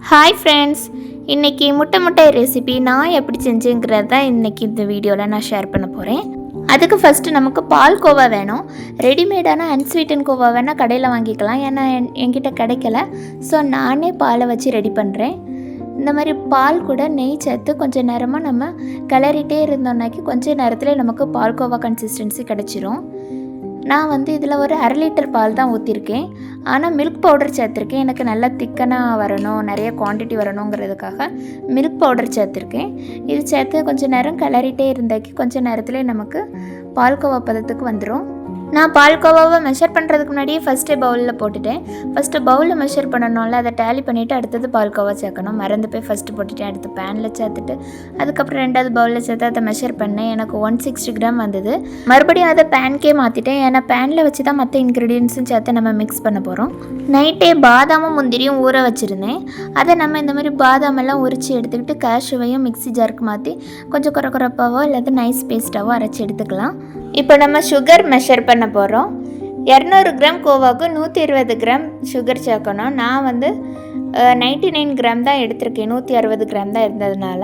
Hi friends, இன்றைக்கி முட்டை recipe நான் எப்படி செஞ்சேங்கிறது தான் இன்றைக்கி இந்த வீடியோவில் நான் ஷேர் பண்ண போகிறேன். அதுக்கு ஃபஸ்ட்டு நமக்கு பால் கோவா வேணும். ரெடிமேடான அன்ஸ்வீட்டன் கோவா வேணால் கடையில் வாங்கிக்கலாம், ஏன்னா என்கிட்ட கிடைக்கல. ஸோ நானே பாலை வச்சு ரெடி பண்ணுறேன். இந்த மாதிரி பால் கூட நெய் சேர்த்து கொஞ்சம் நேரமாக நம்ம கிளறிட்டே இருந்தோம்னாக்கி கொஞ்சம் நேரத்தில் நமக்கு பால் கோவா கன்சிஸ்டன்சி கிடச்சிரும். நான் இதில் ஒரு 1/2 லிட்டர் பால் தான் ஊற்றிருக்கேன். ஆனால் மில்க் பவுடர் சேர்த்துருக்கேன். எனக்கு நல்லா திக்கனாக வரணும், நிறைய குவான்டிட்டி வரணுங்கிறதுக்காக மில்க் பவுடர் சேர்த்துருக்கேன். இது சேர்த்து கொஞ்சம் நேரம் கிளறிட்டே இருந்தாக்கி கொஞ்சம் நேரத்தில் நமக்கு பால்கோவா பதத்துக்கு வந்துடும். நான் பால்கோவாவை மெஷர் பண்ணுறதுக்கு முன்னாடியே ஃபஸ்ட்டே பவுலில் போட்டுட்டேன். ஃபஸ்ட்டு பவுலில் மெஷர் பண்ணணும்ல, அதை டேலி பண்ணிவிட்டு அடுத்தது பால்கோவா சேர்க்கணும். மறந்து போய் ஃபஸ்ட்டு போட்டுட்டேன். அடுத்து பேனில் சேர்த்துட்டு அதுக்கப்புறம் 2வது பவுலில் சேர்த்து அதை மெஷர் பண்ணேன். எனக்கு 160 கிராம் வந்தது. மறுபடியும் அதை பேன்கே மாற்றிட்டேன், ஏன்னா பேனில் வச்சு தான் மற்ற இன்க்ரீடியன்ஸும் சேர்த்து நம்ம மிக்ஸ் பண்ண போகிறோம். நைட்டே பாதாமும் முந்திரியும் ஊற வச்சுருந்தேன். அதை நம்ம இந்த மாதிரி பாதாமெல்லாம் உரித்து எடுத்துக்கிட்டு கேஷ்யூவையும் மிக்ஸி ஜாருக்கு மாற்றி கொஞ்சம் குறப்பாவோ இல்லாத நைஸ் பேஸ்ட்டாவோ அரைச்சி எடுத்துக்கலாம். இப்போ நம்ம சுகர் மெஷர் பண்ண போகிறோம். 200 கிராம் கோவாவுக்கு 120 கிராம் சுகர் சேர்க்கணும். நான் 99 கிராம் தான் எடுத்திருக்கேன், 160 கிராம் தான் இருந்ததுனால.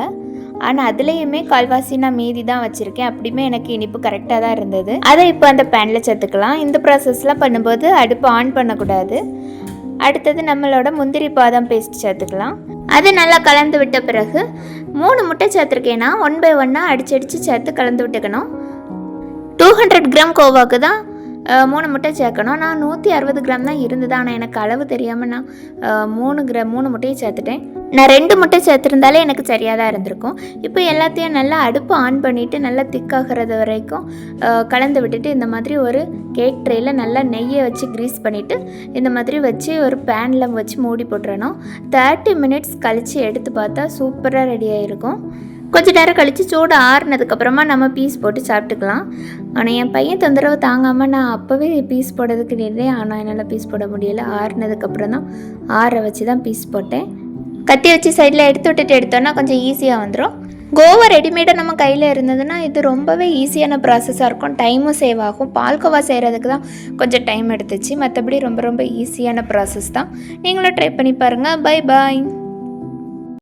ஆனால் அதுலேயுமே கால்வாசி நான் மீதி தான் வச்சுருக்கேன். அப்படியுமே எனக்கு இனிப்பு கரெக்டாக தான் இருந்தது. அதை இப்போ அந்த பேனில் சேர்த்துக்கலாம். இந்த ப்ராசஸ்லாம் பண்ணும்போது அடுப்பு ஆன் பண்ணக்கூடாது. அடுத்தது நம்மளோட முந்திரி பாதாம் பேஸ்ட் சேர்த்துக்கலாம். அது நல்லா கலந்து விட்ட பிறகு 3 முட்டை சேர்த்துருக்கேன்னா 1 by 1 அடிச்சு சேர்த்து கலந்து விட்டுக்கணும். 200 கிராம் கோவாவுக்கு தான் 3 முட்டை சேர்க்கணும். நான் 160 கிராம் தான் இருந்தது. ஆனால் எனக்கு அளவு தெரியாமல் நான் 3 முட்டையை சேர்த்துட்டேன். நான் 2 முட்டை சேர்த்துருந்தாலே எனக்கு சரியாக தான் இருந்திருக்கும். இப்போ எல்லாத்தையும் நல்லா அடுப்பு ஆன் பண்ணிவிட்டு நல்லா திக்காகிறது வரைக்கும் கலந்து விட்டுட்டு இந்த மாதிரி ஒரு கேக் ட்ரேயில் நல்லா நெய்யை வச்சு க்ரீஸ் பண்ணிவிட்டு இந்த மாதிரி வச்சு ஒரு பேனில் வச்சு மூடி போட்டுறணும். 30 மினிட்ஸ் கழித்து எடுத்து பார்த்தா சூப்பராக ரெடி ஆகிருக்கும். கொஞ்சம் நேரம் கழித்து சூடு ஆறுனதுக்கப்புறமா நம்ம பீஸ் போட்டு சாப்பிட்டுக்கலாம். ஆனால் என் பையன் தொந்தரவு தாங்காமல் நான் அப்போவே பீஸ் போடுறதுக்கு நின்றேன். ஆனால் என்னால் பீஸ் போட முடியலை. ஆறுனதுக்கப்புறம் தான் ஆற வச்சு தான் பீஸ் போட்டேன். கத்தி வச்சு சைடில் எடுத்து விட்டுட்டு எடுத்தோன்னா கொஞ்சம் ஈஸியாக வந்துடும். கோவா ரெடிமேடாக நம்ம கையில் இருந்ததுன்னா இது ரொம்பவே ஈஸியான ப்ராசஸாக இருக்கும். டைமும் சேவ் ஆகும். பால்கோவா செய்கிறதுக்கு தான் கொஞ்சம் டைம் எடுத்துச்சு. மற்றபடி ரொம்ப ஈஸியான ப்ராசஸ் தான். நீங்களும் ட்ரை பண்ணி பாருங்கள். Bye bye.